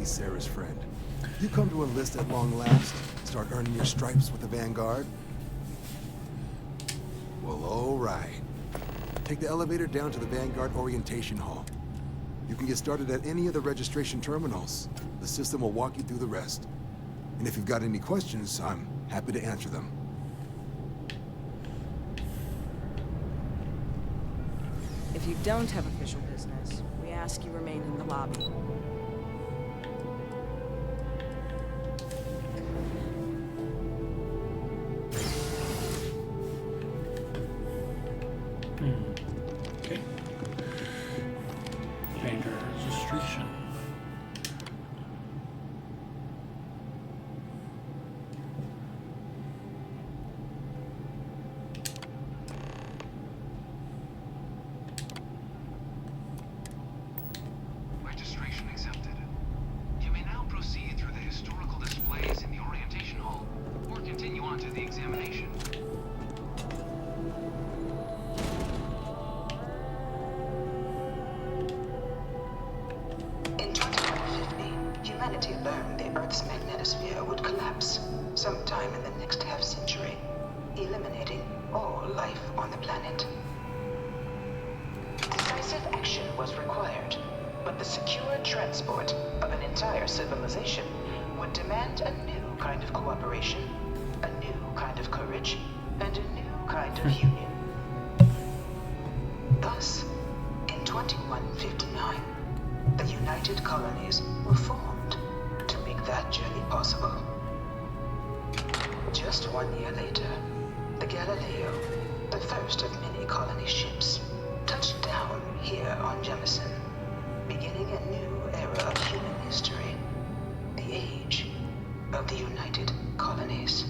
Sarah's friend. You come to enlist at long last, start earning your stripes with the Vanguard? Well, all right. Take the elevator down to the Vanguard Orientation Hall. You can get started at any of the registration terminals. The system will walk you through the rest. And if you've got any questions, I'm happy to answer them. If you don't have official business, we ask you remain in the lobby. Okay. Vanguard registration. Registration accepted. You may now proceed through the historical displays in the orientation hall, or continue on to the examination. In 2150, humanity learned the Earth's magnetosphere would collapse sometime in the next half-century, eliminating all life on the planet. Decisive action was required, but the secure transport of an entire civilization would demand a new kind of cooperation, a new kind of courage, and a new kind of union. Thus, in 2159, the United Colonies were formed to make that journey possible. Just 1 year later, the Galileo, the first of many colony ships, touched down here on Jemison, beginning a new era of human history, the age of the United Colonies.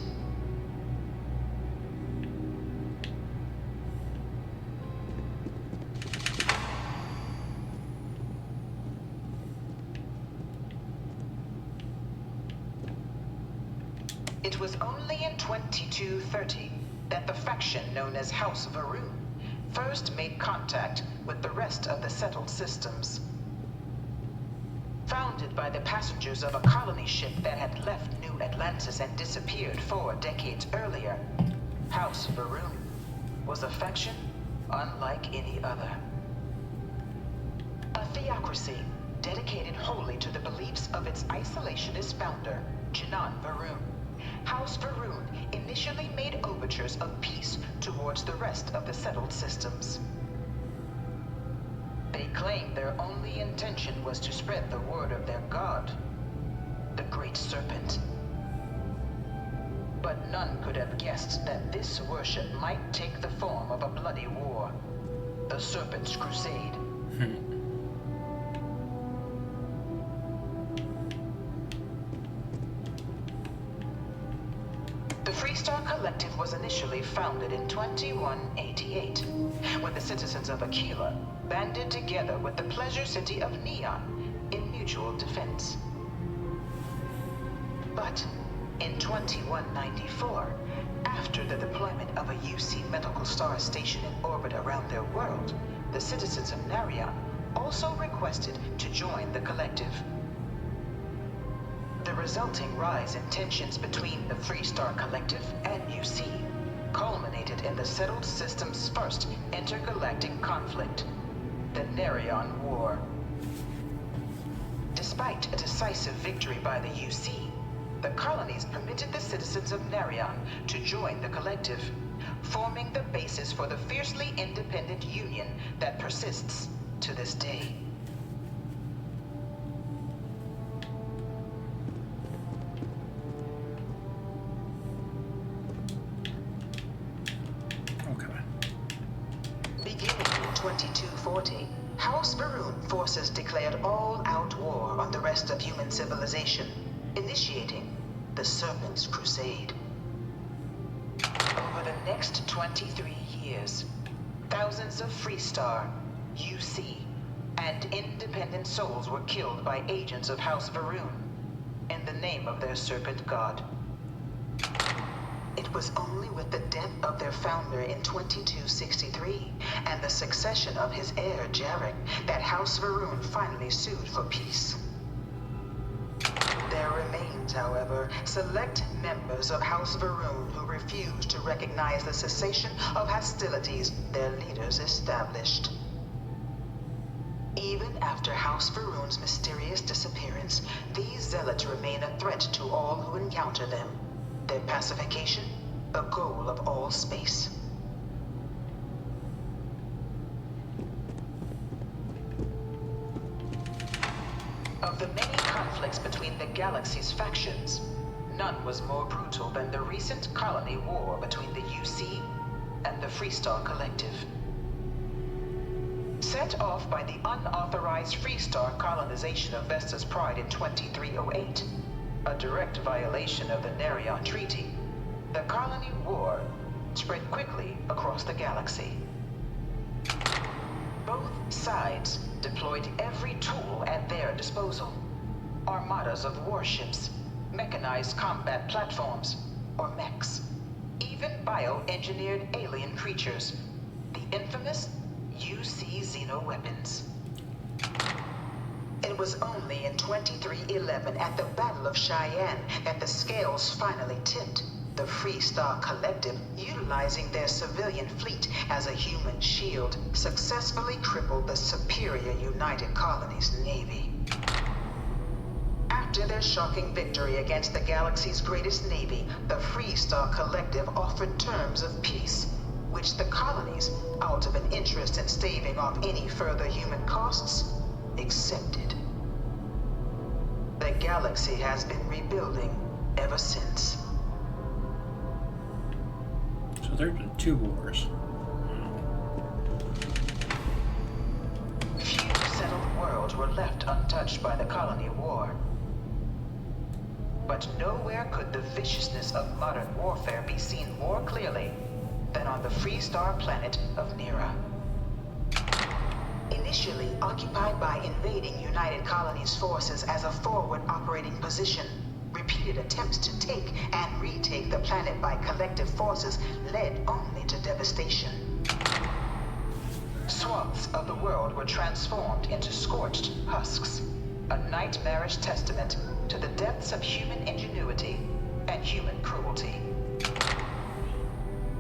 It was only in 2230 that the faction known as House Varun first made contact with the rest of the settled systems. Founded by the passengers of a colony ship that had left New Atlantis and disappeared 4 decades earlier, House Varun was a faction unlike any other. A theocracy dedicated wholly to the beliefs of its isolationist founder, Janan Varun. House Varun initially made overtures of peace towards the rest of the settled systems. They claimed their only intention was to spread the word of their god, the Great Serpent. But none could have guessed that this worship might take the form of a bloody war, the Serpent's Crusade. The Freestar Collective was initially founded in 2188, when the citizens of Aquila banded together with the pleasure city of Neon in mutual defense. But in 2194, after the deployment of a UC medical star station in orbit around their world, the citizens of Narion also requested to join the collective. The resulting rise in tensions between the Freestar Collective and UC culminated in the settled system's first intergalactic conflict, the Narion War. Despite a decisive victory by the UC, the colonies permitted the citizens of Narion to join the collective, forming the basis for the fiercely independent union that persists to this day. Beginning in 2240, House Varun forces declared all-out war on the rest of human civilization, initiating the Serpent's Crusade. Over the next 23 years, thousands of Freestar, UC, and independent souls were killed by agents of House Varun in the name of their serpent god. It was only with the death of their founder in 2263 and the succession of his heir, Jarek, that House Varun finally sued for peace. remains, however, select members of House Varun who refuse to recognize the cessation of hostilities their leaders established. Even after House Varun's mysterious disappearance, these zealots remain a threat to all who encounter them. Their pacification, a goal of all space. Of the many conflicts between the galaxy's factions, none was more brutal than the recent colony war between the UC and the Freestar Collective. Set off by the unauthorized Freestar colonization of Vesta's Pride in 2308, a direct violation of the Nerion Treaty, the colony war spread quickly across the galaxy. Both sides deployed every tool at their disposal. Armadas of warships, mechanized combat platforms, or mechs, even bioengineered alien creatures, the infamous UC xeno-weapons. It was only in 2311 at the Battle of Cheyenne that the scales finally tipped. The Freestar Collective, utilizing their civilian fleet as a human shield, successfully crippled the superior United Colonies Navy. After their shocking victory against the galaxy's greatest navy, the Freestar Collective offered terms of peace, which the colonies, out of an interest in staving off any further human costs, accepted. The galaxy has been rebuilding ever since. So there's been 2 wars. Few settled worlds were left untouched by the colony war. But nowhere could the viciousness of modern warfare be seen more clearly than on the Freestar planet of Nera. Initially occupied by invading United Colonies forces as a forward operating position, repeated attempts to take and retake the planet by collective forces led only to devastation. Swaths of the world were transformed into scorched husks, a nightmarish testament to the depths of human ingenuity and human cruelty.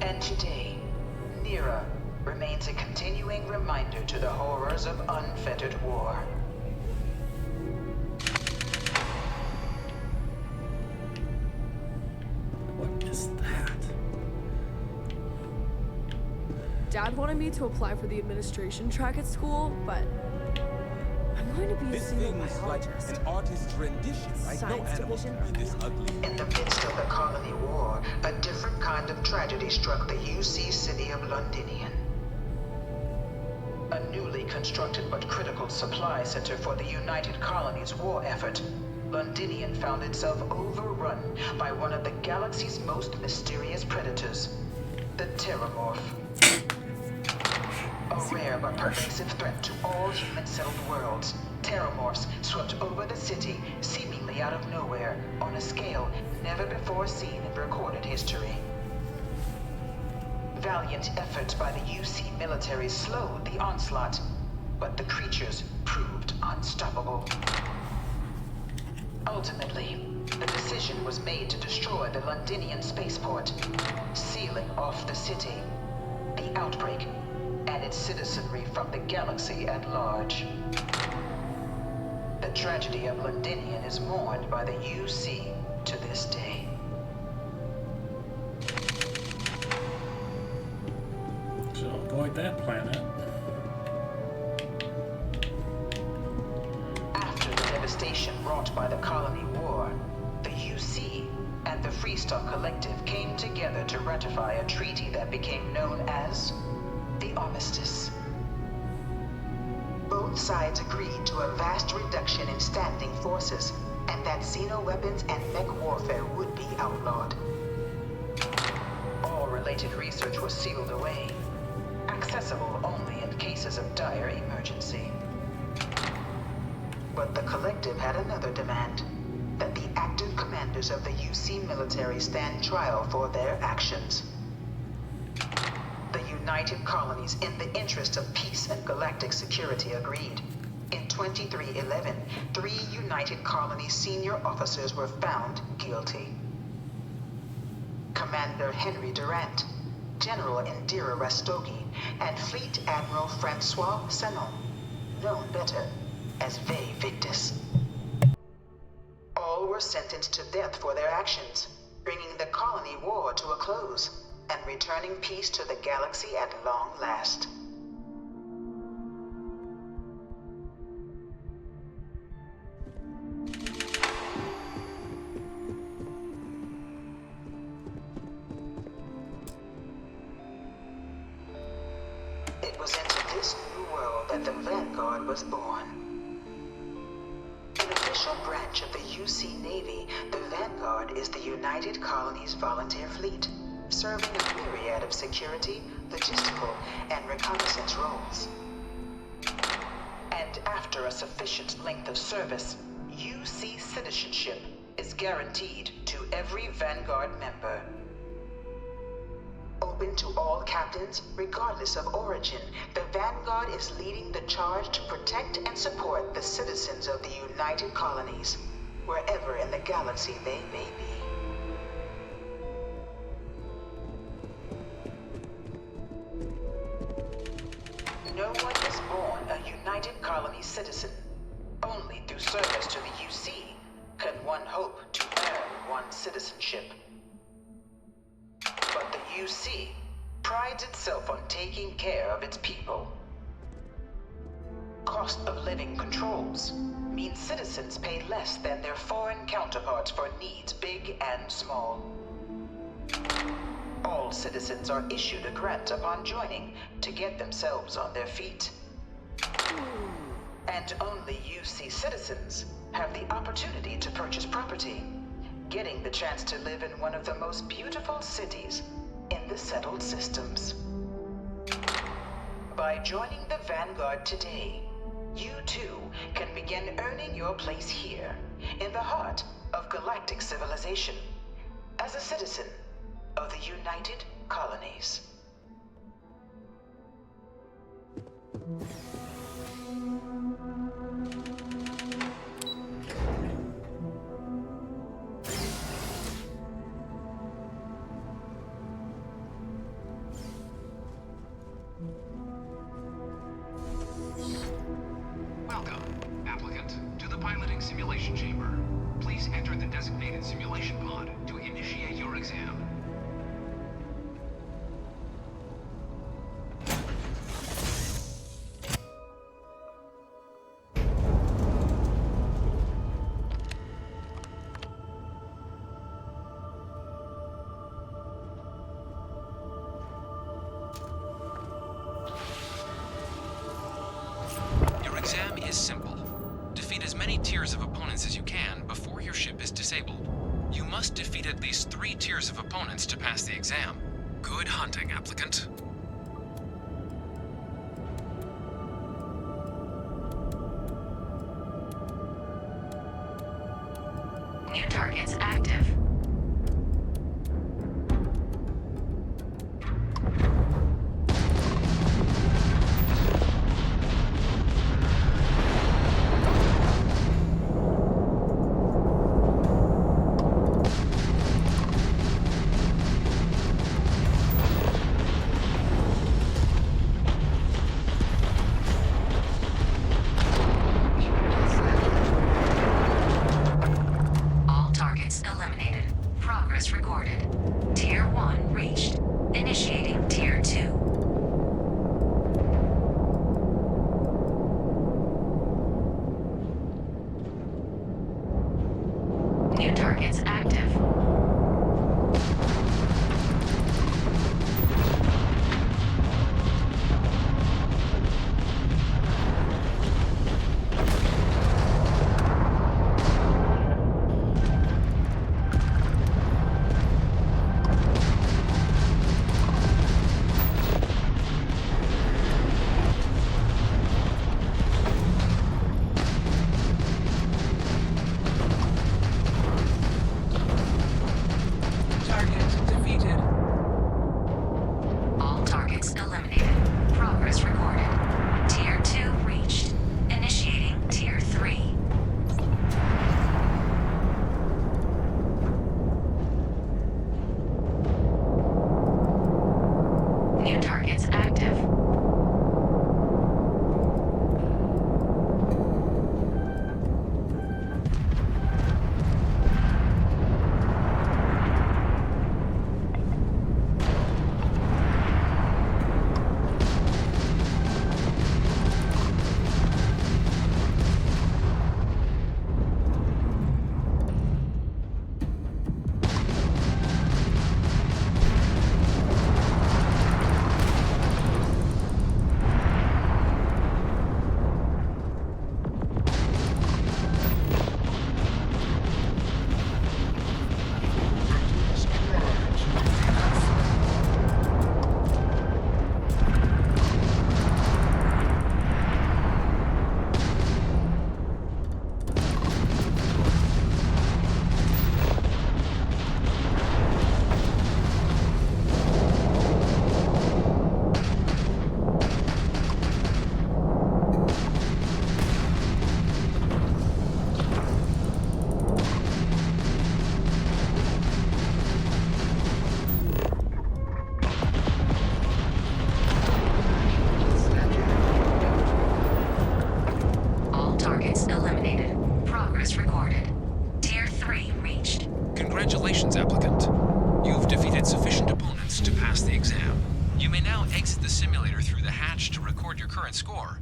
And today, Nera remains a continuing reminder to the horrors of unfettered war. What is that? Dad wanted me to apply for the administration track at school, but I'm going to be a This thing's like xenobiologist. an artist's rendition, right? No Science animal division. can be this ugly. In the midst of the colony war, a different kind of tragedy struck the UC city of Londinian. A newly constructed but critical supply center for the United Colonies war effort, Londinian found itself overrun by one of the galaxy's most mysterious predators, the Terramorph. A rare but pervasive threat to all human-settled worlds, Terramorphs swept over the city, seemingly out of nowhere, on a scale never before seen in recorded history. Valiant efforts by the UC military slowed the onslaught, but the creatures proved unstoppable. Ultimately, the decision was made to destroy the Londinian spaceport, sealing off the city, the outbreak, and its citizenry from the galaxy at large. The tragedy of Londinian is mourned by the UC to this day. So avoid that planet. After the devastation wrought by the colony war, the UC and the Freestar Collective came together to ratify a treaty that became known as the Armistice. Both sides agreed to a vast reduction in standing forces, and that xeno-weapons and mech warfare would be outlawed. All related research was sealed away, accessible only in cases of dire emergency. But the Collective had another demand, that the active commanders of the UC military stand trial for their actions. The United Colonies, in the interest of peace and galactic security, agreed. In 2311, 3 United Colony senior officers were found guilty. Commander Henry Durant, General Indira Rastogi, and Fleet Admiral Francois Sanon, known better as Ve Victus. All were sentenced to death for their actions, bringing the colony war to a close and returning peace to the galaxy at long last. It was into this new world that the Vanguard was born. An official branch of the UC Navy, the Vanguard is the United Colonies Volunteer Fleet, serving a myriad of security, logistical, and reconnaissance roles. And after a sufficient length of service, UC citizenship is guaranteed to every Vanguard member. Open to all captains, regardless of origin, the Vanguard is leading the charge to protect and support the citizens of the United Colonies, wherever in the galaxy they may be. No one is born a United Colony citizen. Only through service to the UC can one hope to earn one's citizenship. But the UC prides itself on taking care of its people. Cost of living controls mean citizens pay less than their foreign counterparts for needs big and small. All citizens are issued a grant upon joining to get themselves on their feet. And only UC citizens have the opportunity to purchase property, getting the chance to live in one of the most beautiful cities in the settled systems. By joining the Vanguard today, you too can begin earning your place here, in the heart of galactic civilization, as a citizen of the United Colonies. Welcome, applicant, to the piloting simulation chamber. Please enter the designated simulation pod to initiate your exam. Your exam is simple. Defeat as many tiers of opponents as you can before your ship is disabled. You must defeat at least 3 tiers of opponents to pass the exam. Good hunting, applicant. New targets active. All targets eliminated. Progress recorded. Tier 1 reached. Initiating Tier 2. New targets active. recorded. Tier 3 reached. Congratulations, applicant. You've defeated sufficient opponents to pass the exam. You may now exit the simulator through the hatch to record your current score,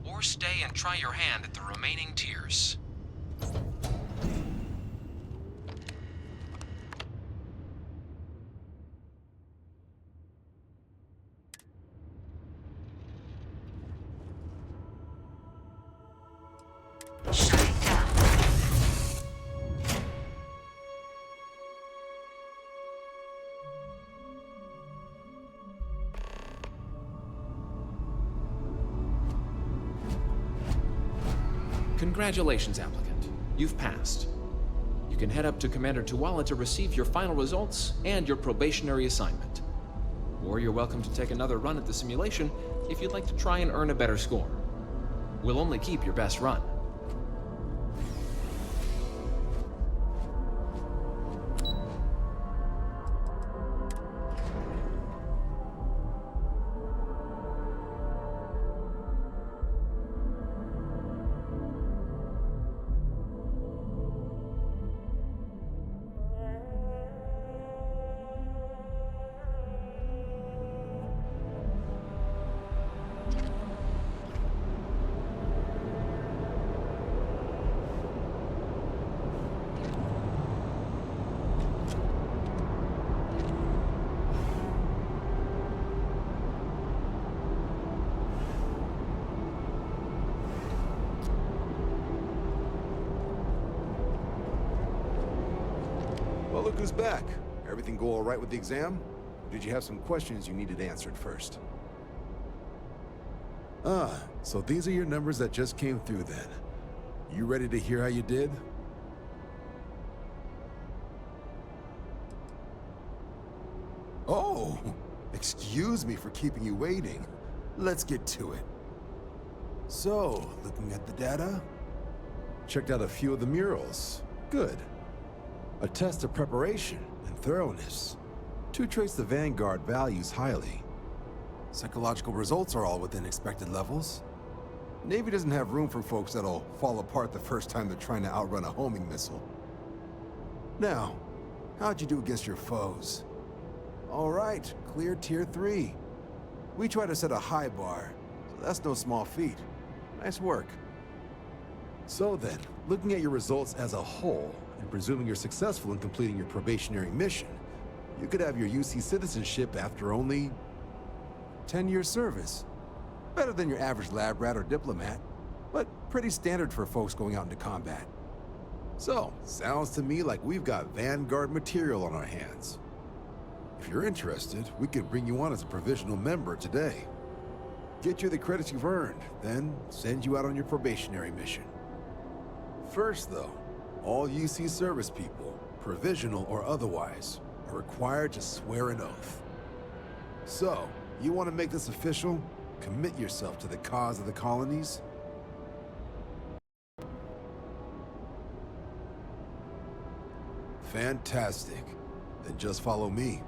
or stay and try your hand at the remaining tiers. Shutting down. Congratulations, applicant. You've passed. You can head up to Commander Tuwala to receive your final results and your probationary assignment. Or you're welcome to take another run at the simulation if you'd like to try and earn a better score. We'll only keep your best run. Well, look who's back. Everything go all right with the exam? Or did you have some questions you needed answered first? So these are your numbers that just came through then. You ready to hear how you did? Oh, excuse me for keeping you waiting. Let's get to it. So, looking at the data, checked out a few of the murals. Good. A test of preparation and thoroughness. Two traits the Vanguard values highly. Psychological results are all within expected levels. Navy doesn't have room for folks that'll fall apart the first time they're trying to outrun a homing missile. Now, how'd you do against your foes? All right, clear Tier 3. We try to set a high bar, so that's no small feat. Nice work. So then, looking at your results as a whole, and presuming you're successful in completing your probationary mission, you could have your UC citizenship after only 10 years service. Better than your average lab rat or diplomat, but pretty standard for folks going out into combat. So, sounds to me like we've got Vanguard material on our hands. If you're interested, we could bring you on as a provisional member today. Get you the credits you've earned, then send you out on your probationary mission. First though, all UC service people, provisional or otherwise, are required to swear an oath. So, you want to make this official? Commit yourself to the cause of the colonies? Fantastic. Then just follow me.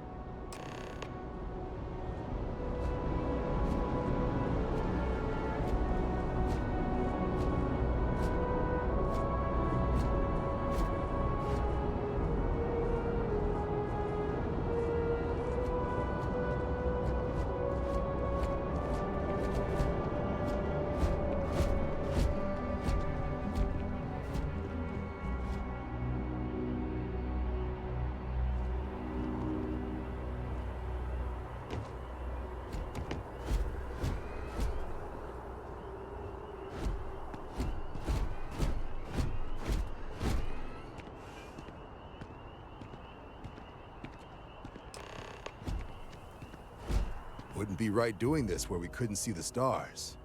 Wouldn't be right doing this where we couldn't see the stars.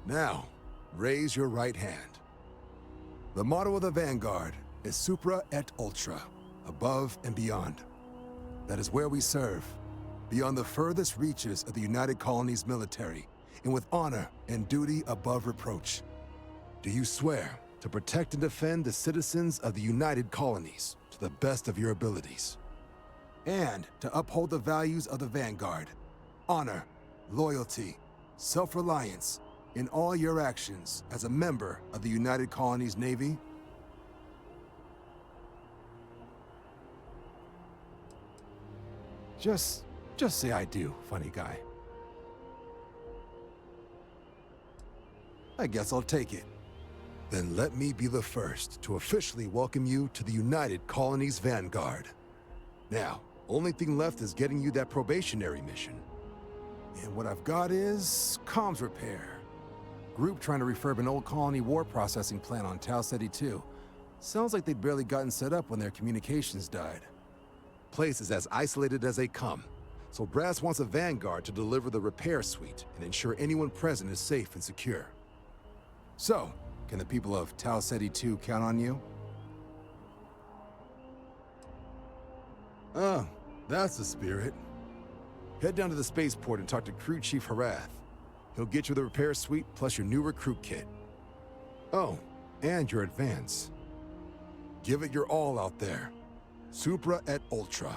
Now, raise your right hand. The motto of the Vanguard is Supra et Ultra, above and beyond. That is where we serve, beyond the furthest reaches of the United Colonies military, and with honor and duty above reproach. Do you swear to protect and defend the citizens of the United Colonies to the best of your abilities? And to uphold the values of the Vanguard, honor, loyalty, self-reliance in all your actions as a member of the United Colonies Navy? Just say I do, funny guy. I guess I'll take it. Then let me be the first to officially welcome you to the United Colonies Vanguard. Now, only thing left is getting you that probationary mission. And what I've got is comms repair. Group trying to refurb an old colony war processing plant on Tau Ceti 2. Sounds like they'd barely gotten set up when their communications died. Place is as isolated as they come, so Brass wants a Vanguard to deliver the repair suite and ensure anyone present is safe and secure. So, can the people of Tau Ceti 2 count on you? Oh, that's the spirit. Head down to the spaceport and talk to Crew Chief Harath. He'll get you the repair suite plus your new recruit kit. Oh, and your advance. Give it your all out there. Supra et Ultra.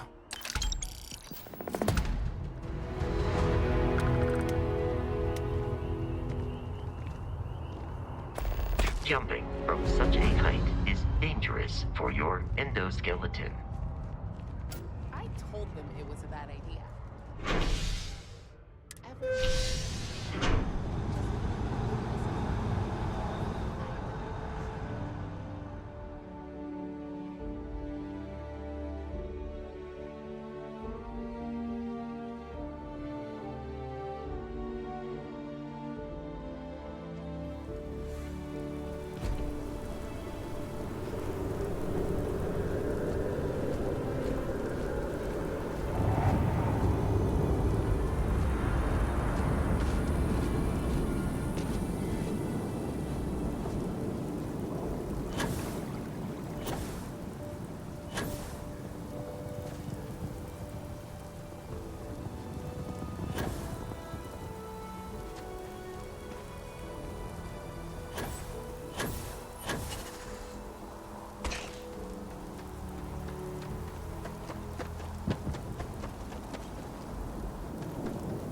Jumping from such a height is dangerous for your endoskeleton. I told them it was a bad idea.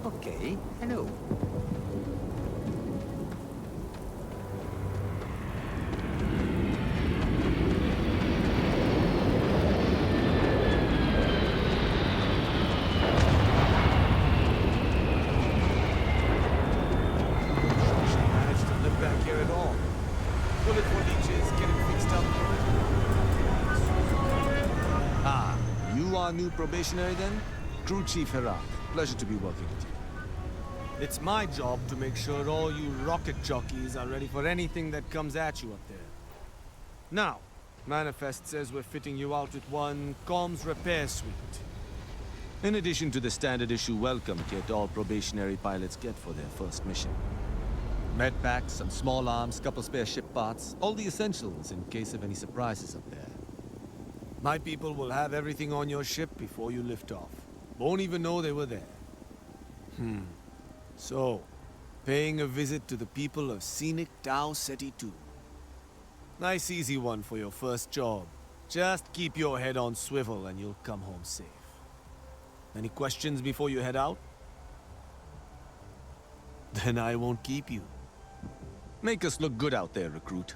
Okay, hello. Managed to live back here at all. Bullet for leeches, getting fixed up. Ah, you are new probationary then? Crew Chief Herath. Pleasure to be working with you. It's my job to make sure all you rocket jockeys are ready for anything that comes at you up there. Now, Manifest says we're fitting you out with one comms repair suite. In addition to the standard issue welcome kit all probationary pilots get for their first mission. Med packs, some small arms, couple spare ship parts, all the essentials in case of any surprises up there. My people will have everything on your ship before you lift off. Won't even know they were there. So, paying a visit to the people of scenic Tau Ceti 2. Nice easy one for your first job. Just keep your head on swivel and you'll come home safe. Any questions before you head out? Then I won't keep you. Make us look good out there, recruit.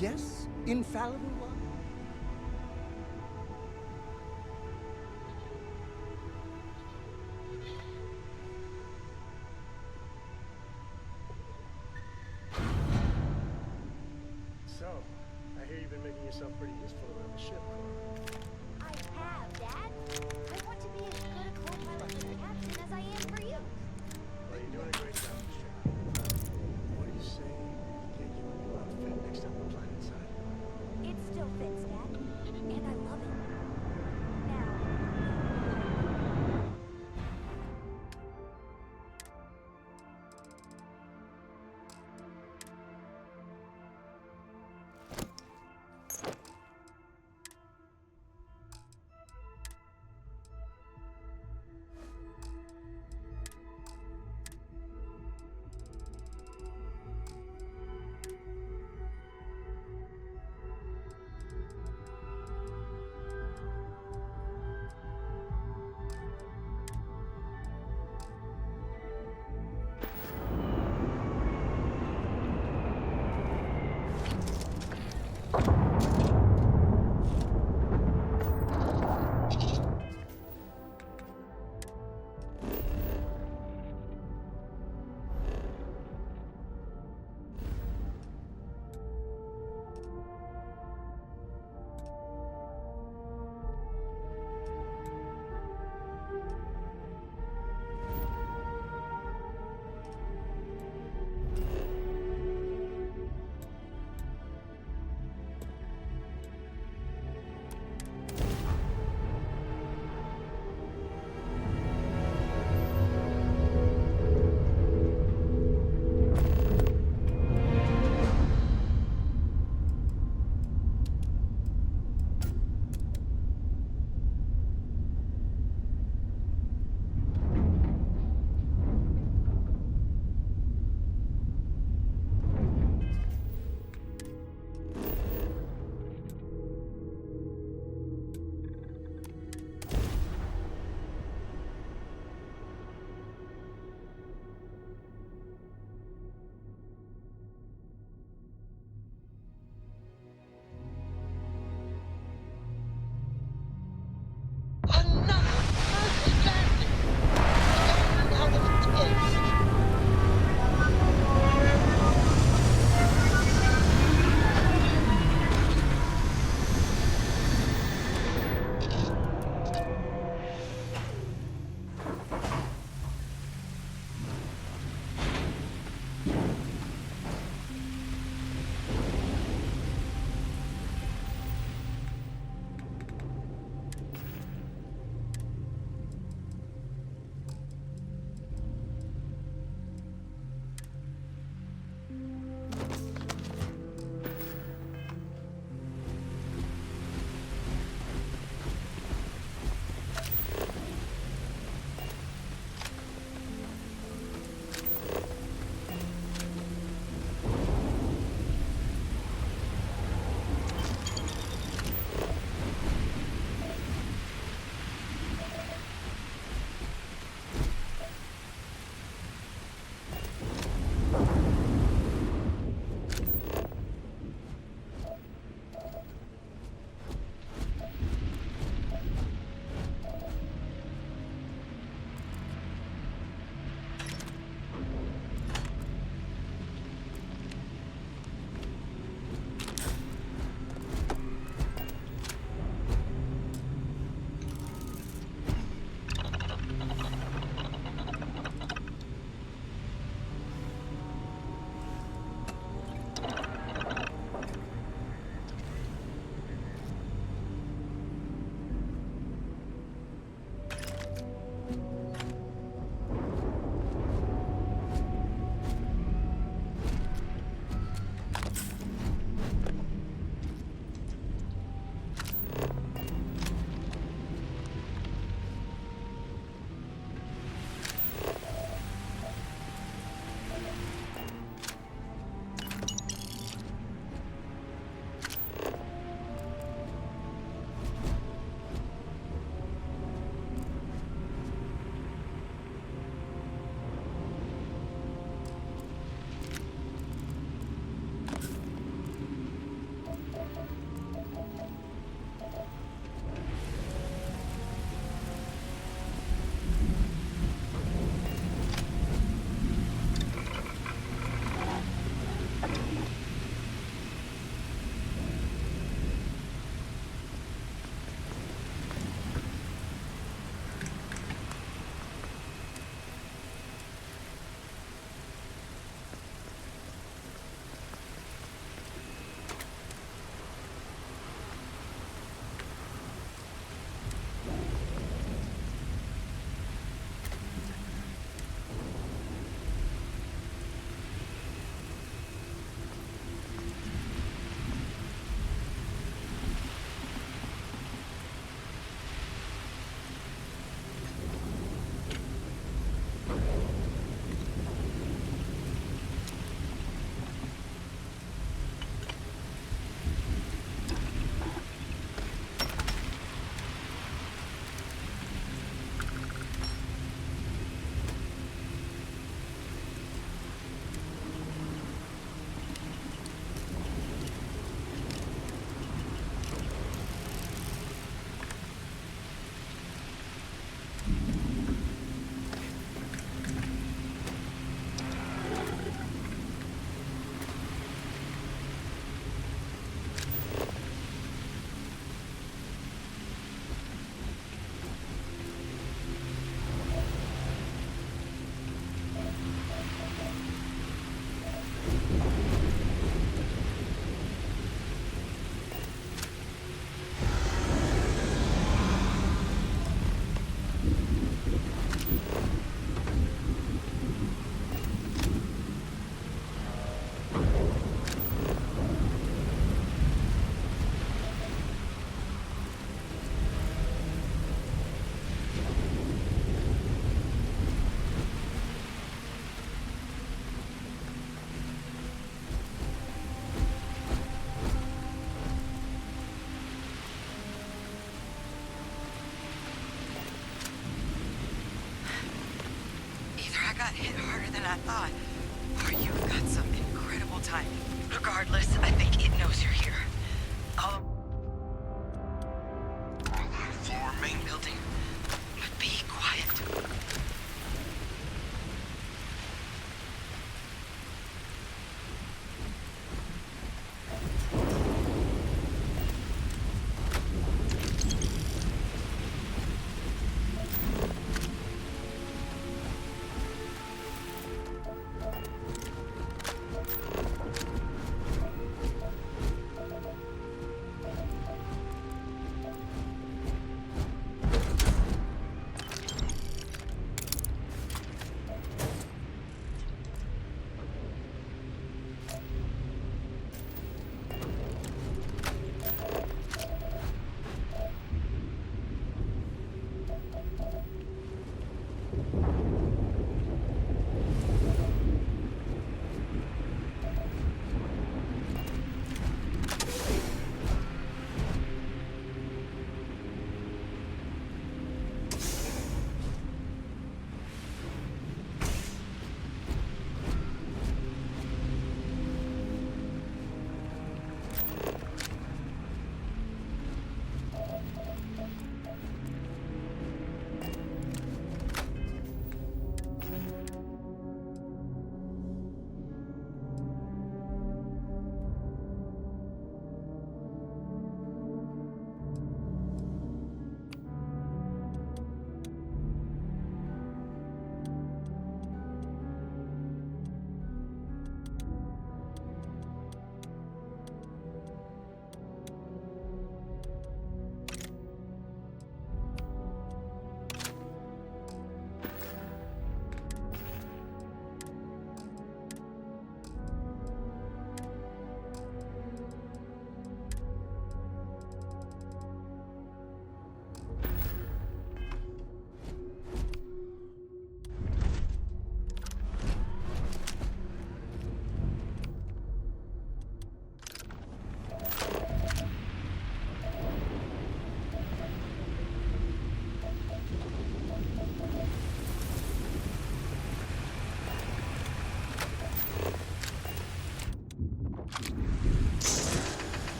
Yes, infallible one. So, I hear you've been making yourself pretty useful around the ship. I have, Dad. I want to be as good a co-pilot for the captain as I am for you. Well, you're doing a great job, Mr. What do you say we get you a new outfit next time we're planet side? thought. Or you've got some incredible timing. Regardless, I think it knows you're here. I'll... Floor main building. But be quiet.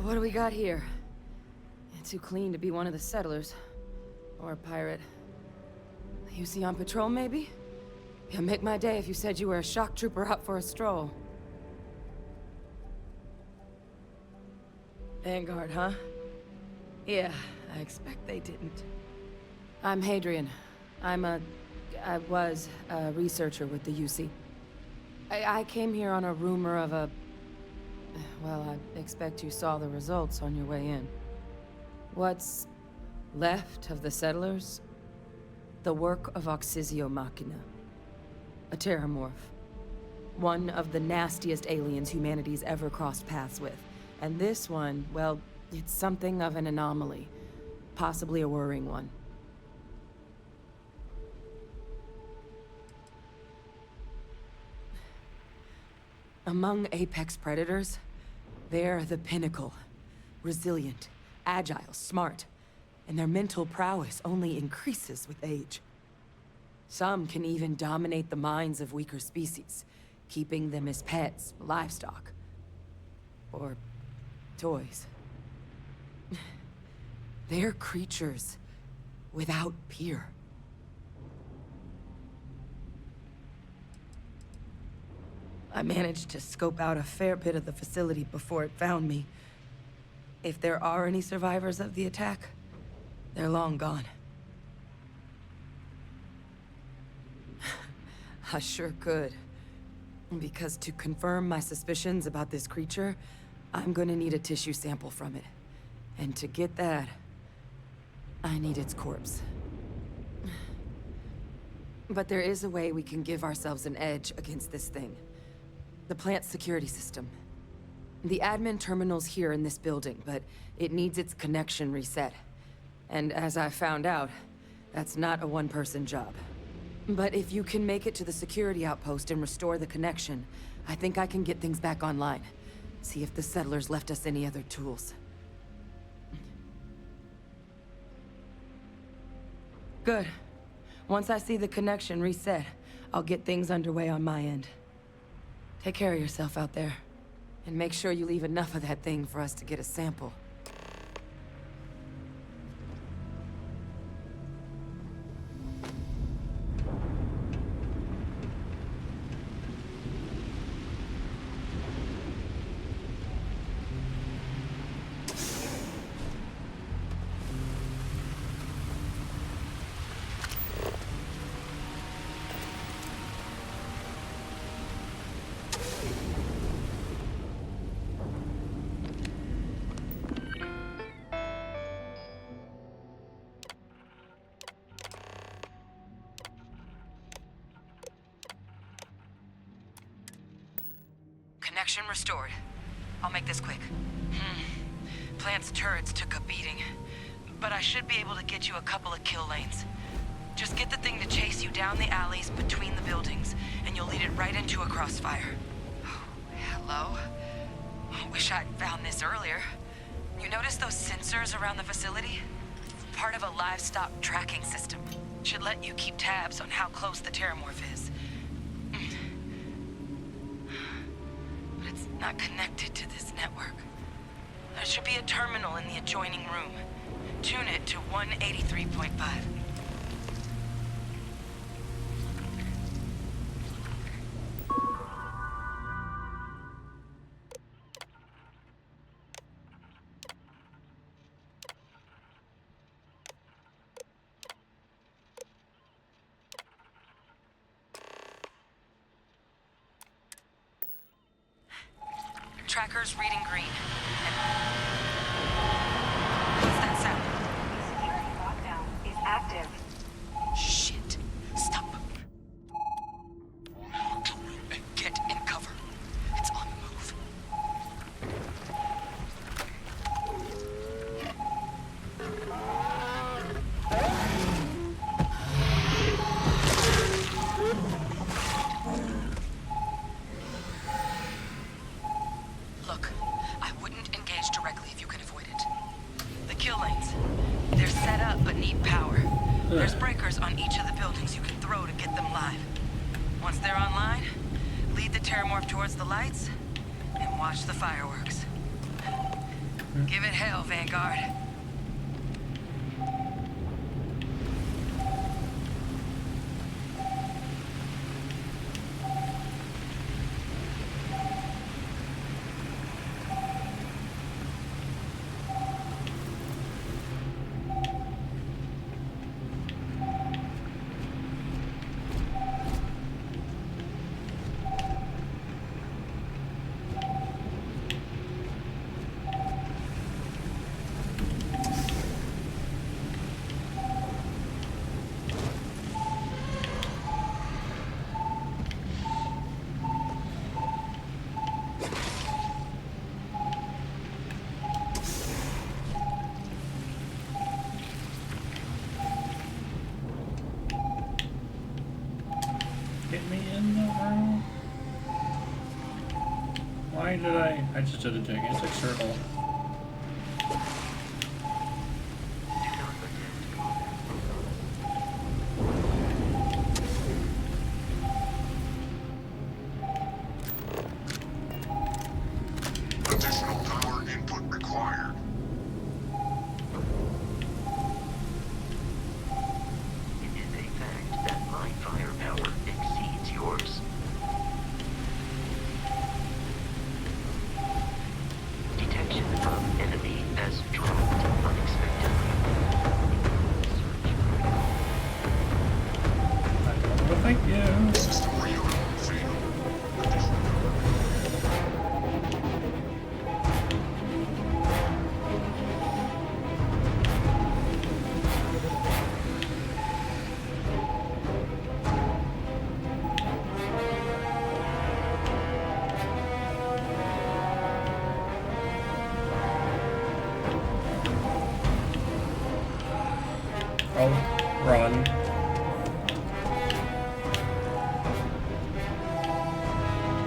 What do we got here? Too clean to be one of the settlers. Or a pirate. You see on patrol, maybe? Yeah, make my day if you said you were a shock trooper out for a stroll. Vanguard, huh? Yeah, I expect they didn't. I'm Hadrian. I was a researcher with the UC. I came here on a rumor of a... Well, I expect you saw the results on your way in. What's left of the settlers? The work of Oxysio Machina. A terramorph. One of the nastiest aliens humanity's ever crossed paths with. And this one, well, it's something of an anomaly. Possibly a worrying one. Among apex predators, they're the pinnacle. Resilient, agile, smart. And their mental prowess only increases with age. Some can even dominate the minds of weaker species, keeping them as pets, livestock, or toys. They're creatures without peer. I managed to scope out a fair bit of the facility before it found me. If there are any survivors of the attack, they're long gone. I sure could. Because to confirm my suspicions about this creature, I'm gonna need a tissue sample from it. And to get that, I need its corpse. But there is a way we can give ourselves an edge against this thing. The plant's security system. The admin terminal's here in this building, but it needs its connection reset. And as I found out, that's not a one-person job. But if you can make it to the security outpost and restore the connection, I think I can get things back online. See if the settlers left us any other tools. Good. Once I see the connection reset, I'll get things underway on my end. Take care of yourself out there. And make sure you leave enough of that thing for us to get a sample. Connection restored. I'll make this quick. Plant's turrets took a beating, but I should be able to get you a couple of kill lanes. Just get the thing to chase you down the alleys between the buildings, and you'll lead it right into a crossfire. Oh, hello? Wish I'd found this earlier. You notice those sensors around the facility? Part of a livestock tracking system. Should let you keep tabs on how close the terramorph is. But it's not connected to this network. There's should be a terminal in the adjoining room. Tune it to 183.5. Tracker's reading green. What's that sound? Security lockdown is active. Shit. Stop. Get in cover. It's on the move. Look, I wouldn't engage directly if you can avoid it. The kill lanes, they're set up but need power. There's breakers on each of the buildings you can throw to get them live. Once they're online, lead the Terramorph towards the lights and watch the fireworks. Give it hell, Vanguard. Get me in the room. Why did I just did a gigantic circle. Additional power input required. It is a fact that my firepower exceeds yours. Detection of enemy has dropped unexpectedly. I don't know if I do. System reload failed. Oh, run.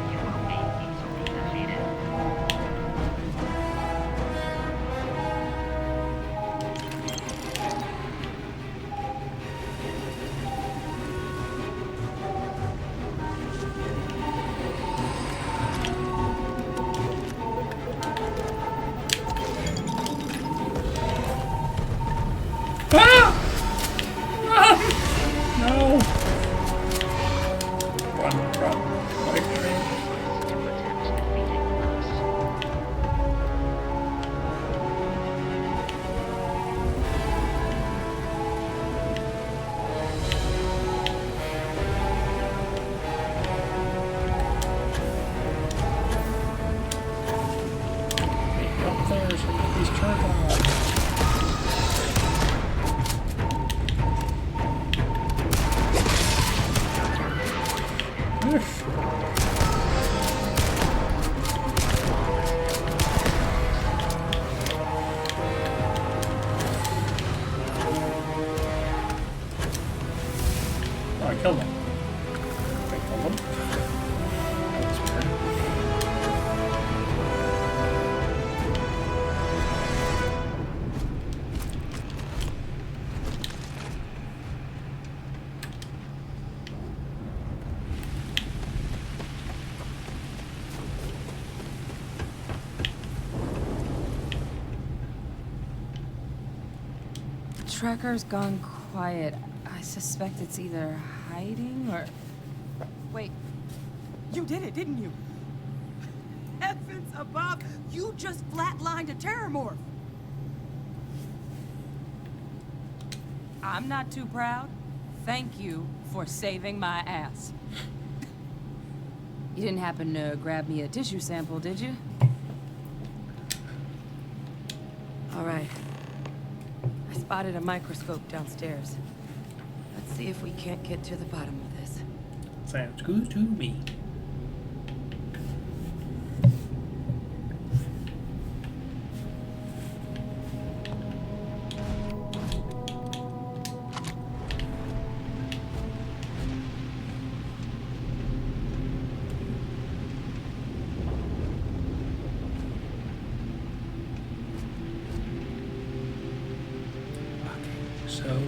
You will be easily defeated. Ah! Ah! No! Run, run. Like train. To attempt defeating us. Maybe up there so get these turned on. Oof. Oh, I killed him. I killed him. That was weird. tracker's gone quiet. I suspect it's either hiding or... Wait. You did it, didn't you? Heavens above! You just flatlined a terramorph! I'm not too proud. Thank you for saving my ass. You didn't happen to grab me a tissue sample, did you? All right. I spotted a microscope downstairs. Let's see if we can't get to the bottom of this. Sounds good to me. So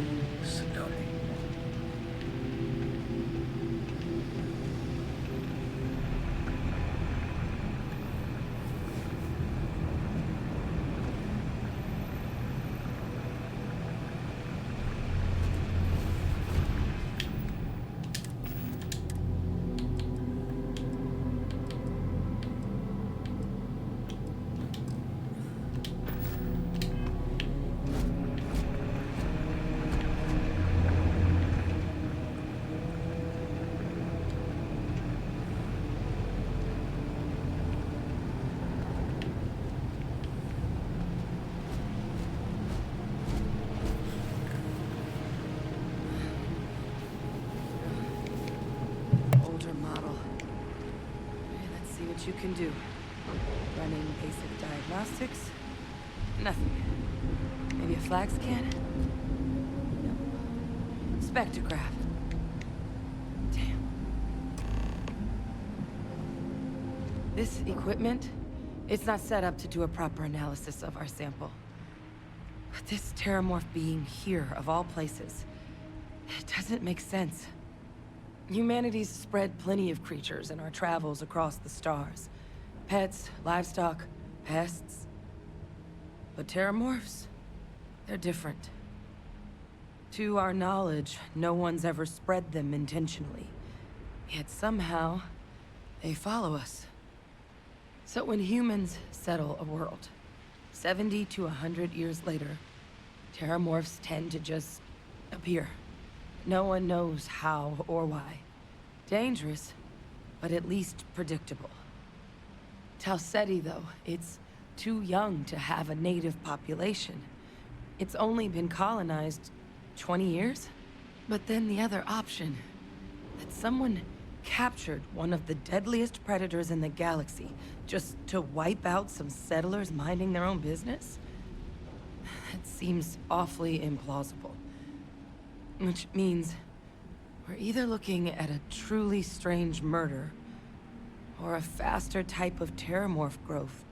stunning. Older model. Okay, let's see what you can do. Running basic diagnostics. Nothing. Maybe a flag scan? Nope. Spectrograph. Damn. This equipment, it's not set up to do a proper analysis of our sample. But this terramorph being here, of all places, it doesn't make sense. Humanity's spread plenty of creatures in our travels across the stars. Pets, livestock, pests. But terramorphs, they're different. To our knowledge, no one's ever spread them intentionally. Yet somehow, they follow us. So when humans settle a world, 70 to 100 years later, terramorphs tend to just appear. No one knows how or why. Dangerous, but at least predictable. Tau Ceti, though, it's too young to have a native population. It's only been colonized 20 years? But then the other option, that someone captured one of the deadliest predators in the galaxy just to wipe out some settlers minding their own business? That seems awfully implausible. Which means we're either looking at a truly strange murder or a faster type of terramorph growth,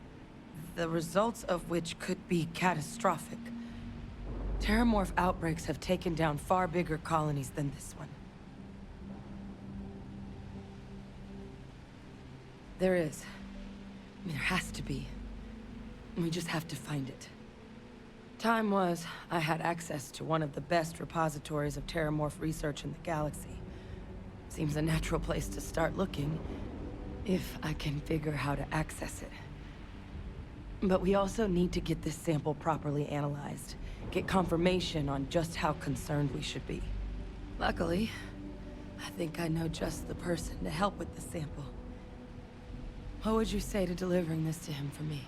the results of which could be catastrophic. Terramorph outbreaks have taken down far bigger colonies than this one. There is. I mean, there has to be. We just have to find it. Time was, I had access to one of the best repositories of terramorph research in the galaxy. Seems a natural place to start looking, if I can figure how to access it. But we also need to get this sample properly analyzed, get confirmation on just how concerned we should be. Luckily, I think I know just the person to help with the sample. What would you say to delivering this to him for me?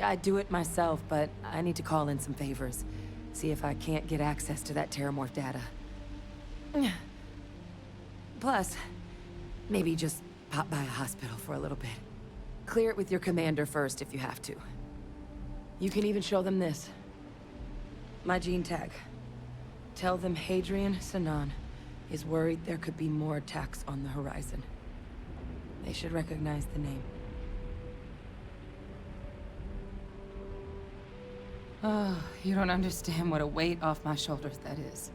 I'd do it myself, but I need to call in some favors. See if I can't get access to that terramorph data. Plus, maybe just pop by a hospital for a little bit. Clear it with your commander first if you have to. You can even show them this. My gene tag. Tell them Hadrian Sinan is worried there could be more attacks on the horizon. They should recognize the name. Oh, you don't understand what a weight off my shoulders that is.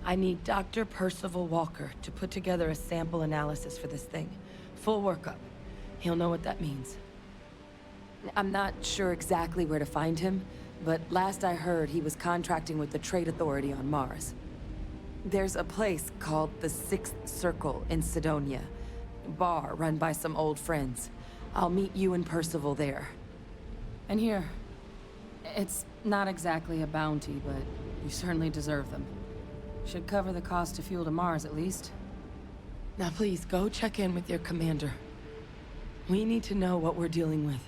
I need Dr. Percival Walker to put together a sample analysis for this thing. Full workup. He'll know what that means. I'm not sure exactly where to find him, but last I heard he was contracting with the Trade Authority on Mars. There's a place called the Sixth Circle in Sidonia. Bar run by some old friends. I'll meet you and Percival there. And here. It's not exactly a bounty, but you certainly deserve them. Should cover the cost of fuel to Mars, at least. Now please, go check in with your commander. We need to know what we're dealing with.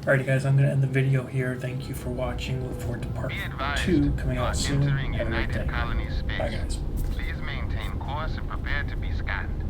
Alrighty guys, I'm going to end the video here. Thank you for watching. Look forward to part 2 coming out soon. Have a great day. Bye guys. Please maintain course and prepare to be scanned.